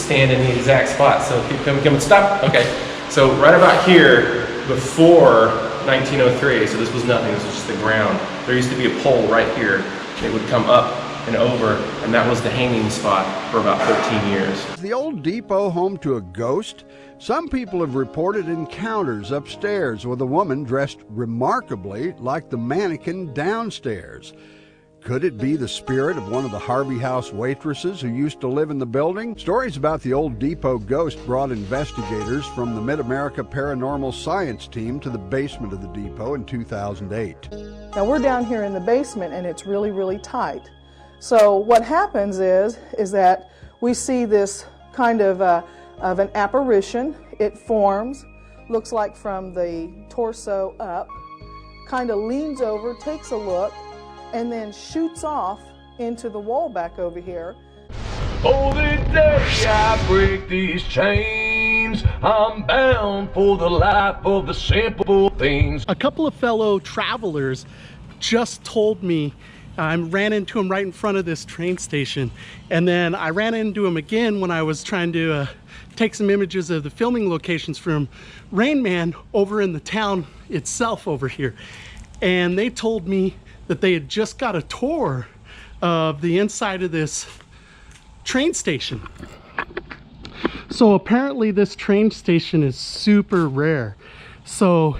stand in the exact spot. So keep coming, stop. Okay. So right about here, before 1903, so this was nothing, this was just the ground. There used to be a pole right here. It would come up and over, and that was the hanging spot for about 13 years. Is the old depot home to a ghost? Some people have reported encounters upstairs with a woman dressed remarkably like the mannequin downstairs. Could it be the spirit of one of the Harvey House waitresses who used to live in the building? Stories about the old depot ghost brought investigators from the Mid-America Paranormal Science team to the basement of the depot in 2008. Now we're down here in the basement and it's really, really tight. So what happens is that we see this kind of an apparition. It forms, looks like from the torso up, kind of leans over, takes a look, and then shoots off into the wall back over here. Oh, the day I break these chains, I'm bound for the life of the simple things. A couple of fellow travelers just told me, I ran into him right in front of this train station, and then I ran into him again when I was trying to take some images of the filming locations from Rain Man over in the town itself over here. And they told me that they had just got a tour of the inside of this train station. So apparently this train station is super rare. So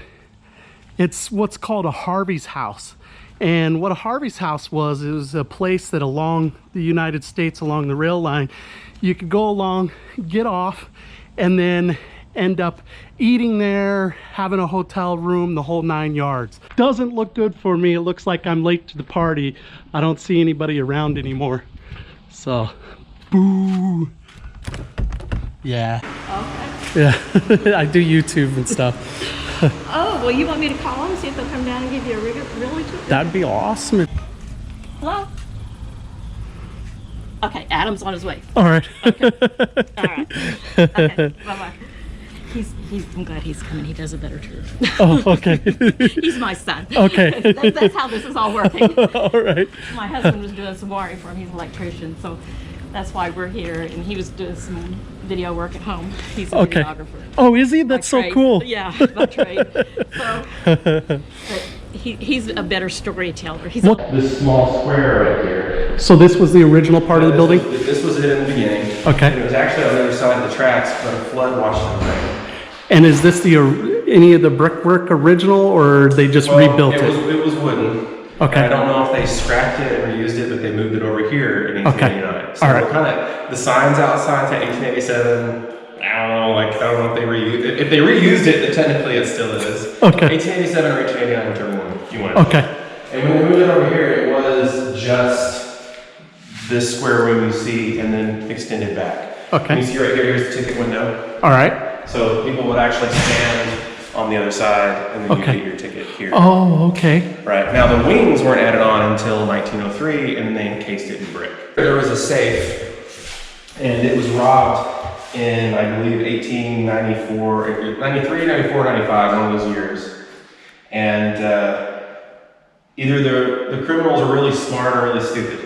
it's what's called a Harvey's House. And what a Harvey's House was, it was a place that along the United States, along the rail line, you could go along, get off, and then end up eating there, having a hotel room, the whole 9 yards. Doesn't look good for me. It looks like I'm late to the party. I don't see anybody around anymore. So, boo. Yeah. Okay. Yeah, I do YouTube and stuff. Oh, well, you want me to call them, see if they'll come down and give you a really tour? That'd be awesome. Hello? Okay, Adam's on his way. All right. Okay. All right. Okay, bye-bye. I'm glad he's coming. He does a better tour. Oh, okay. He's my son. Okay. That's how this is all working. All right. My husband was doing some wiring for him. He's an electrician, so that's why we're here. And he was doing some video work at home. He's a videographer. Oh, is he? That's so cool. Yeah, by trade. So, but he's a better storyteller. He's This small square right here. So this was the original part of the building? This was it in the beginning. Okay. And it was actually on the other side of the tracks, but a flood washed it away. And is this any of the brickwork original, or they just rebuilt it? It was wooden. Okay. And I don't know if they scrapped it and reused it, but they moved it over here in 1889. Okay. So all right. kind of the signs outside to 1887. I don't know if they reused it. If they reused it, then technically it still is. Okay. 1887 or 1889, whichever one you want. Okay. And when we moved it over here, it was just this square room you see, and then extended back. Okay. And you see right here, here's the ticket window. All right. So people would actually stand on the other side, and then you Okay. get your ticket here. Oh, okay. Right. Now the wings weren't added on until 1903, and then they encased it in brick. There was a safe, and it was robbed in, I believe, 1894, 93, 94, 95, one of those years. And either the criminals are really smart or really stupid,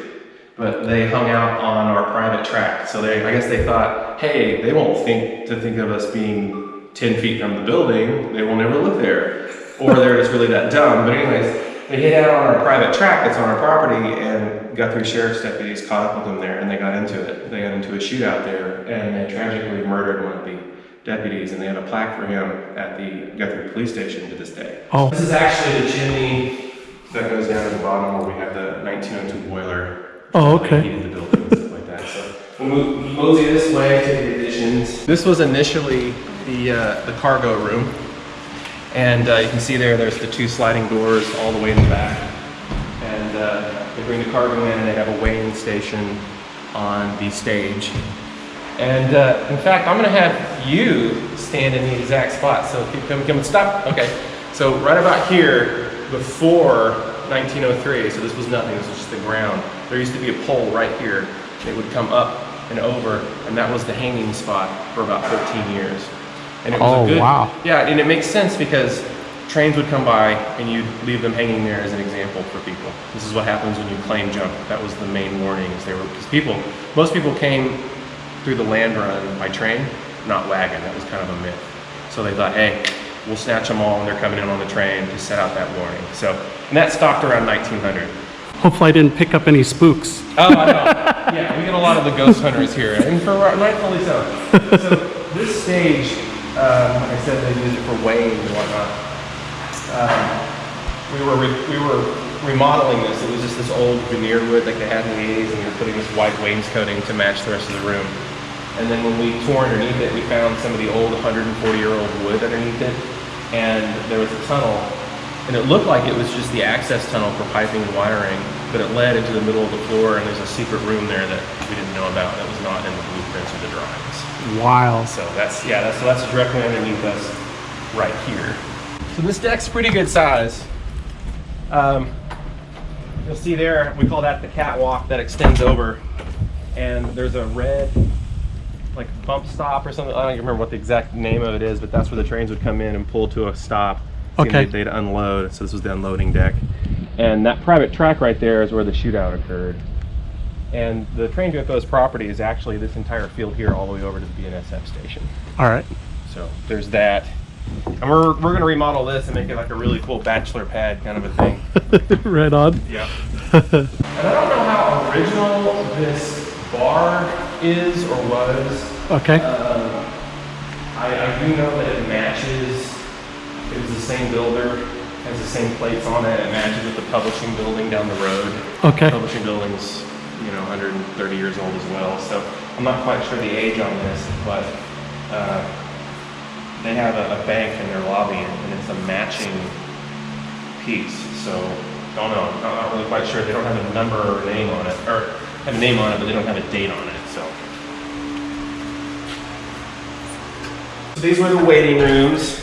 but they hung out on our private track. So I guess they thought, hey, they won't think of us being 10 feet from the building. They will never live there. Or they're just really that dumb. But anyways, they hid out on our private track that's on our property, and Guthrie Sheriff's deputies caught up with them there, and they got into it. They got into a shootout there, and they tragically murdered one of the deputies, and they have a plaque for him at the Guthrie police station to this day. Oh. This is actually the chimney that goes down to the bottom where we have the 1902 boiler. Oh, okay. Heated the building and stuff like that. So we'll mosey this way to the additions. This was initially the cargo room. And you can see there's the two sliding doors all the way in the back. And they bring the cargo in, and they have a weighing station on the stage. And in fact, I'm gonna have you stand in the exact spot. So keep coming, stop. Okay. So right about here, before 1903, so this was nothing, this was just the ground. There used to be a pole right here. It would come up and over, and that was the hanging spot for about 13 years. And it was wow. Yeah, and it makes sense because trains would come by and you'd leave them hanging there as an example for people. This is what happens when you claim jump. That was the main warning. Because most people came through the land run by train, not wagon. That was kind of a myth. So they thought, hey, we'll snatch them all when they're coming in on the train to set out that morning. So, and that stopped around 1900. Hopefully I didn't pick up any spooks. Oh, I know. Yeah, we get a lot of the ghost hunters here, and for rightfully so. So this stage, like I said, they use it for weighing and whatnot. We were remodeling this. It was just this old veneer wood like they had in the 80s, and we were putting this white wainscoting to match the rest of the room. And then when we tore underneath it, we found some of the old 140-year-old wood underneath it, and there was a tunnel, and it looked like it was just the access tunnel for piping and wiring, but it led into the middle of the floor, and there's a secret room there that we didn't know about that was not in the blueprints or the drawings. Wow. So that's directly underneath us right here. So this deck's pretty good size. You'll see there, we call that the catwalk that extends over, and there's a red like bump stop or something. I don't even remember what the exact name of it is, but that's where the trains would come in and pull to a stop. Okay. They'd unload, so this was the unloading deck. And that private track right there is where the shootout occurred. And the train Guthrie's property is actually this entire field here all the way over to the BNSF station. All right. So there's that. And we're going to remodel this and make it like a really cool bachelor pad kind of a thing. Right on. Yeah. And I don't know how original this bar is or was. Okay. I do know that it matches. It was the same builder, has the same plates on it. It matches with the publishing building down the road. Okay. The publishing building's 130 years old as well. So I'm not quite sure the age on this, but they have a bank in their lobby, and it's a matching piece. So don't know. I'm not really quite sure. They don't have a number or a name on it, or have a name on it, but they don't have a date on it. So these were the waiting rooms.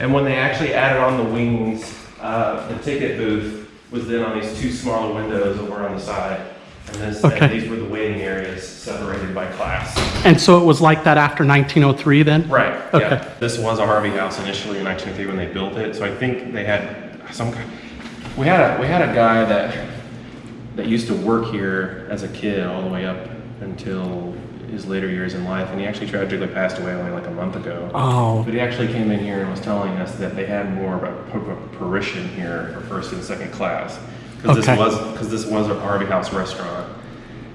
And when they actually added on the wings, the ticket booth was then on these two smaller windows over on the side. And these were the waiting areas separated by class. And so it was like that after 1903 then? Right. Okay. Yeah. This was a Harvey House initially in 1903 when they built it. So I think they had some kind. We had a guy that used to work here as a kid all the way up until his later years in life, and he actually tragically passed away only like a month ago. Oh. But he actually came in here and was telling us that they had more of a apparition here for first and second class, because this was a Harvey House restaurant,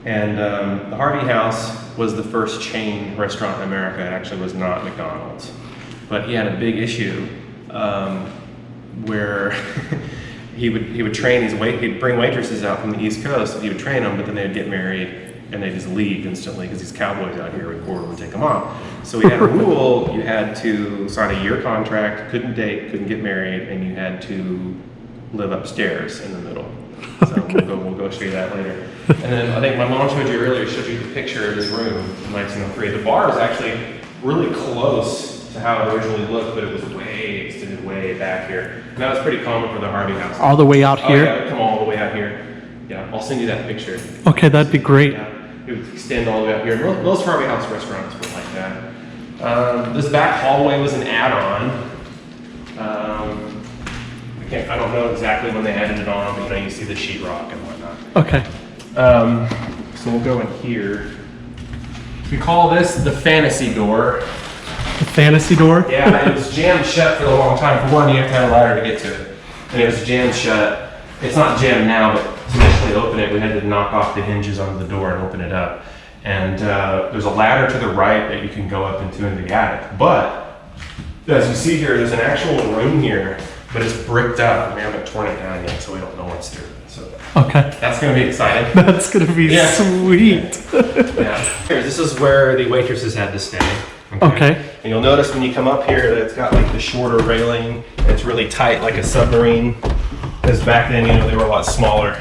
and the Harvey House was the first chain restaurant in America. It actually was not McDonald's, but he had a big issue where he would train he'd bring waitresses out from the East Coast, and he would train them, but then they'd get married and they just leave instantly because these cowboys out here would quarter and take them off. So he had a rule: you had to sign a year contract, couldn't date, couldn't get married, and you had to live upstairs in the middle. So we'll go through that later. And then I think my mom showed you earlier, showed you the picture of his room in 1903. The bar is actually really close to how it originally looked, but it was way extended way back here. And that was pretty common for the Harvey House. All the way out here? Oh, yeah, come all the way out here. Yeah, I'll send you that picture. Okay, that'd be great. Yeah, it would extend all the way out here. Most Harvey House restaurants were like that. This back hallway was an add-on. I don't know exactly when they added it on, but you see the sheetrock and whatnot. Okay. So we'll go in here. We call this the fantasy door. The fantasy door? Yeah, it was jammed shut for a long time. For one, you have to have a ladder to get to it. And it was jammed shut. It's not jammed now, but to initially open it, we had to knock off the hinges on the door and open it up. And there's a ladder to the right that you can go up into the attic. But as you see here, there's an actual room here, but it's bricked up. We haven't torn it down yet, so we don't know what's through it. So okay. That's going to be exciting. That's going to be sweet. Yeah. This is where the waitresses had to stay. Okay. And you'll notice when you come up here that it's got like the shorter railing, and it's really tight like a submarine. Because back then, they were a lot smaller.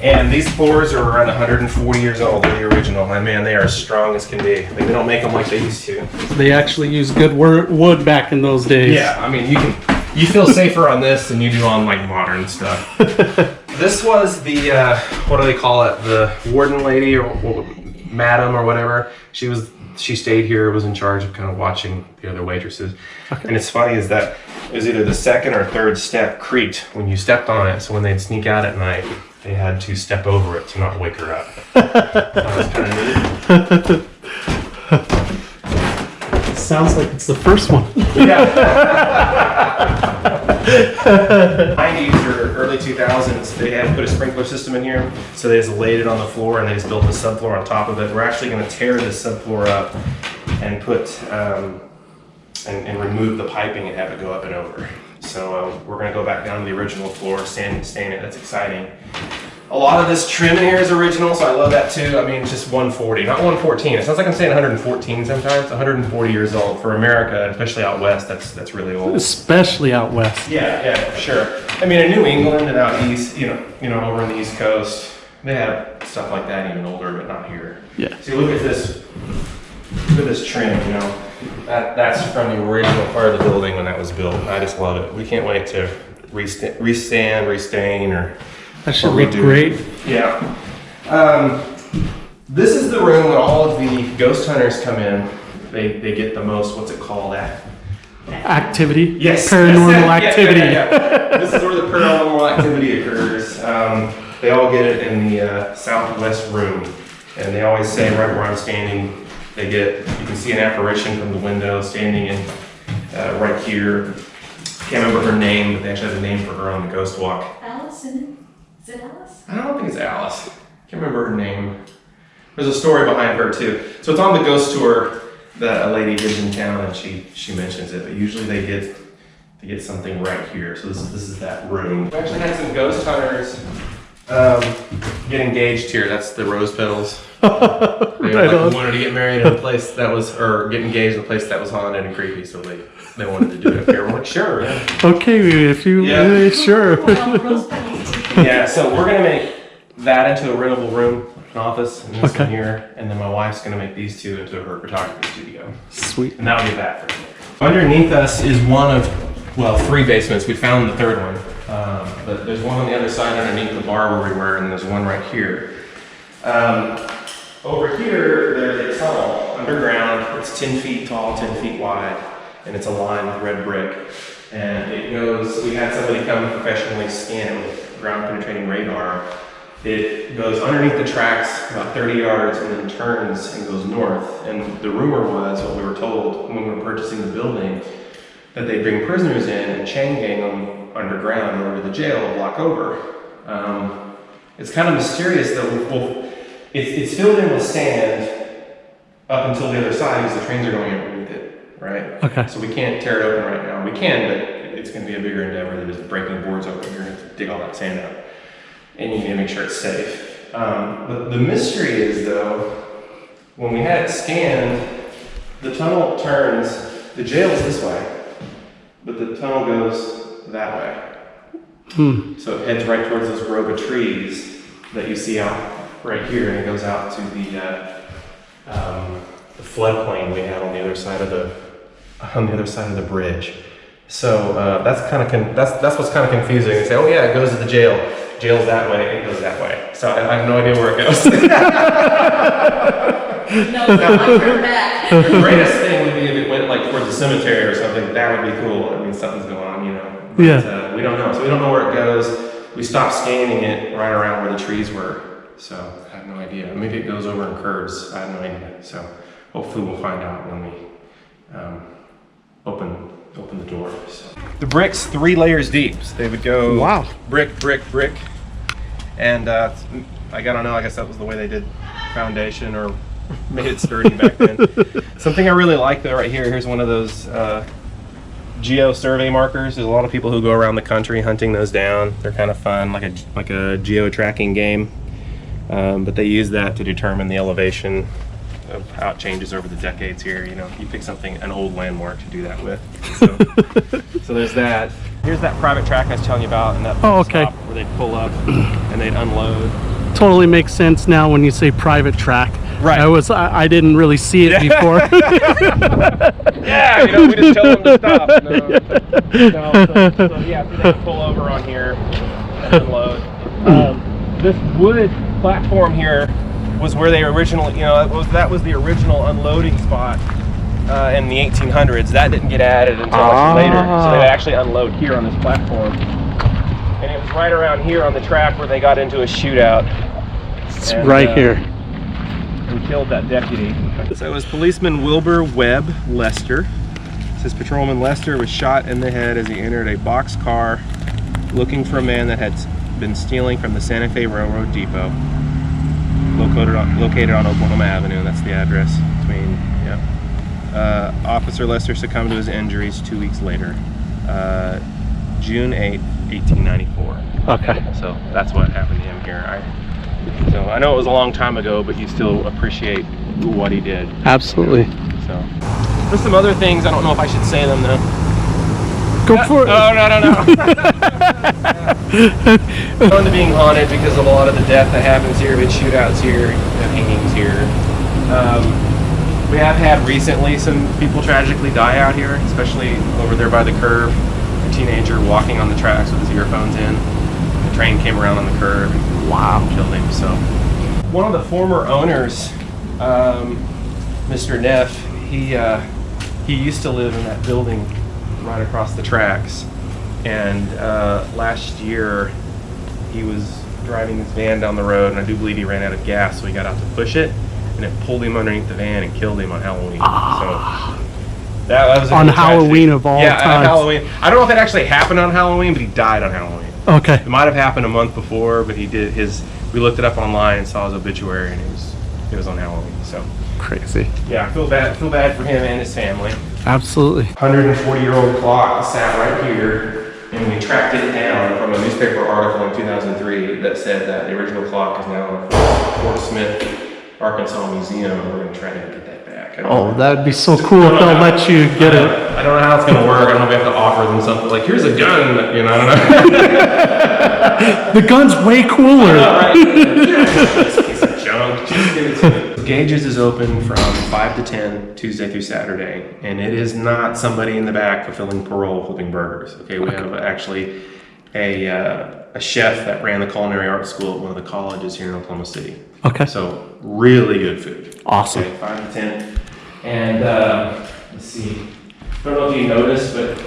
And these floors are around 140 years old. They're the original. And man, they are as strong as can be. They don't make them like they used to. They actually used good wood back in those days. Yeah, I mean, you feel safer on this than you do on like modern stuff. This was the, what do they call it? The warden lady, or madam or whatever. She stayed here, was in charge of kind of watching the other waitresses. Okay. And it's funny is that it was either the second or third step creaked when you stepped on it. So when they'd sneak out at night, they had to step over it to not wake her up. That was kind of neat. Sounds like it's the first one. Yeah. 90s or early 2000s, they had put a sprinkler system in here, so they just laid it on the floor and they just built a subfloor on top of it. We're actually going to tear this subfloor up and put and remove the piping and have it go up and over. So we're going to go back down to the original floor, stain it. That's exciting. A lot of this trim in here is original, so I love that too. I mean, it's just 140, not 114. It sounds like I'm saying 114 sometimes. 140 years old for America, especially out west. That's really old. Especially out west. Yeah, for sure. I mean, in New England and out east, you know, over on the East Coast, they have stuff like that even older, but not here. Yeah. So look at this. Look at this trim. You know, that's from the original part of the building when that was built. I just love it. We can't wait to restain, or. That should look great. Yeah. This is the room when all of the ghost hunters come in. They get the most, what's it called? Activity? Yes. Paranormal activity. Yeah. This is where the paranormal activity occurs. They all get it in the southwest room. And they always say right where I'm standing, you can see an apparition from the window standing in right here. Can't remember her name, but they actually have a name for her on the ghost walk. Allison. Is it Alice? I don't think it's Alice. Can't remember her name. There's a story behind her too. So it's on the ghost tour that a lady gives in town, and she mentions it. But usually they get something right here. So this is that room. We actually had some ghost hunters get engaged here. That's the rose petals. They wanted to get married in a place that was, or get engaged in a place that was haunted and creepy. So they wanted to do it up here. We're like, sure. Yeah. Okay, if you sure. Yeah, so we're gonna make that into a rentable room, an office, and this one here, and then my wife's gonna make these two into her photography studio. Sweet. And that'll be that for me. Underneath us is one of, well, 3 basements. We found the third one, but there's one on the other side underneath the bar where we were, and there's one right here. Over here, there's a tunnel underground. It's 10 feet tall, 10 feet wide, and it's aligned with red brick. And it goes, we had somebody come professionally scan it with ground penetrating radar. It goes underneath the tracks about 30 yards and then turns and goes north. And the rumor was, what we were told when we were purchasing the building, that they bring prisoners in and chain gang them underground in order to the jail to block over. It's kind of mysterious though. It's filled in with sand up until the other side because the trains are going underneath it, right? Okay. So we can't tear it open right now. We can, but it's going to be a bigger endeavor than just breaking boards open. You're going to have to dig all that sand out. And you need to make sure it's safe. But the mystery is, though, when we had it scanned, the tunnel turns, the jail is this way, but the tunnel goes that way. So it heads right towards this grove of trees that you see out right here, and it goes out to the floodplain we have on the other side of the bridge. So that's what's kind of confusing. They say, oh yeah, it goes to the jail. Jail's that way, it goes that way. So I have no idea where it goes. The greatest thing would be if it went like towards the cemetery or something. That would be cool. I mean, something's going on, you know. But, yeah. We don't know. So we don't know where it goes. We stopped scanning it right around where the trees were. So I have no idea. Maybe it goes over and curves. I have no idea. So hopefully we'll find out when we open the door. So. The brick's 3 layers deep. So they would go brick, brick, brick. And I don't know, I guess that was the way they did foundation or made it sturdy back then. Something I really like though right here, here's one of those geo survey markers. There's a lot of people who go around the country hunting those down. They're kind of fun, like a geo tracking game. But they use that to determine the elevation of how it changes over the decades here. You know, you pick an old landmark to do that with. So there's that. Here's that private track I was telling you about, and that stop where they'd pull up and they'd unload. Totally makes sense now when you say private track. Right. I didn't really see it before. Yeah, you know, we just tell them to stop. So yeah, so they can pull over on here and unload. This wood platform here was where they originally, you know, that was the original unloading spot in the 1800s. That didn't get added until much later. So they would actually unload here on this platform. And it was right around here on the track where they got into a shootout. It's right here. And killed that deputy. So it was policeman Wilbur Webb Lester. It says Patrolman Lester was shot in the head as he entered a box car looking for a man that had been stealing from the Santa Fe Railroad Depot, located on Oklahoma Avenue. That's the address. Officer Lester succumbed to his injuries 2 weeks later, June 8, 1894. Okay. So that's what happened to him here. So I know it was a long time ago, but you still appreciate what he did. Absolutely. So there's some other things. I don't know if I should say them though. Go for it. Oh, no. Going to being haunted because of a lot of the death that happens here, with shootouts here, hangings here. We have had recently some people tragically die out here, especially over there by the curve. A teenager walking on the tracks with his earphones in. The train came around on the curve and killed him. So one of the former owners, Mr. Neff, he used to live in that building right across the tracks, and last year he was driving his van down the road, and I do believe he ran out of gas, so he got out to push it, and it pulled him underneath the van and killed him on Halloween. So that was on Halloween of all times. On Halloween. I don't know if it actually happened on Halloween, but he died on Halloween. Okay. It might have happened a month before, but he did his. We looked it up online and saw his obituary, and it was on Halloween. So crazy. yeah, I feel bad for him and his family. Absolutely. 140-year-old clock sat right here, and we tracked it down from a newspaper article in 2003 that said that the original clock is now in Fort Smith, Arkansas Museum, and we're going to try to get that back. That would be so cool if they'll let you get it. I don't know how it's going to work. I don't know if we have to offer them something like, here's a gun, you know, I don't know. The gun's way cooler. This piece of junk. Just give it to me. Gages is open from 5 to 10, Tuesday through Saturday, and it is not somebody in the back fulfilling parole flipping burgers. Okay, we have actually a chef that ran the culinary arts school at one of the colleges here in Oklahoma City. Okay. So really good food. Awesome. Okay, 5 to 10. And let's see. I don't know if you noticed, but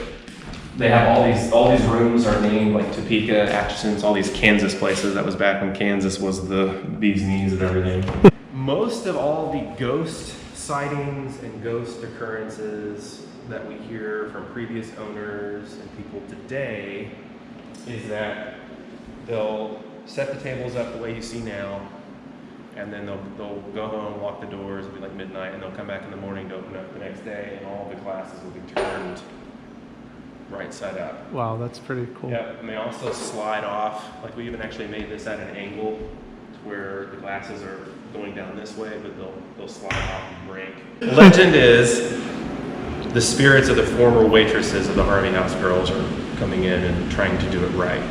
they have all these rooms are named like Topeka, Atchison's, all these Kansas places. That was back when Kansas was the bee's knees and everything. Most of all the ghost sightings and ghost occurrences that we hear from previous owners and people today is that they'll set the tables up the way you see now, and then they'll go home, lock the doors, it'll be like midnight, and they'll come back in the morning to open up the next day, and all the classes will be turned right side up. Wow, that's pretty cool. Yeah, and they also slide off. Like we even actually made this at an angle to where the glasses are going down this way, but they'll slide off and break. The legend is the spirits of the former waitresses of the Harvey House Girls are coming in and trying to do it right.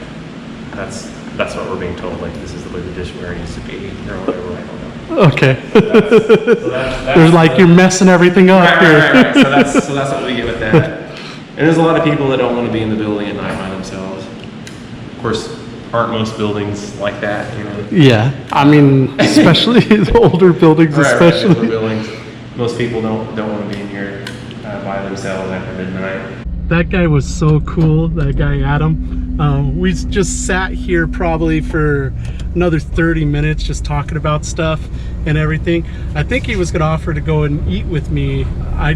That's what we're being told. Like, this is the way the dishware needs to be, or whatever. I don't know. Okay. That's There's like you're messing everything up here. Right. So that's what we get with that. And there's a lot of people that don't want to be in the building at night by themselves. Of course, aren't most buildings like that, you know? Yeah, I mean, especially the older buildings, especially. Older buildings. Most people don't want to be in here by themselves after midnight. That guy was so cool, that guy Adam. We just sat here probably for another 30 minutes just talking about stuff and everything. I think he was gonna offer to go and eat with me. I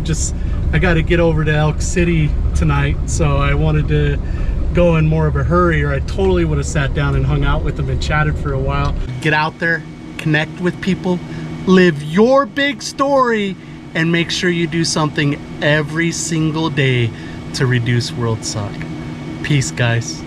got to get over to Elk City tonight, so I wanted to go in more of a hurry, or I totally would have sat down and hung out with him and chatted for a while. Get out there, connect with people, live your big story, and make sure you do something every single day to reduce world suck. Peace, guys.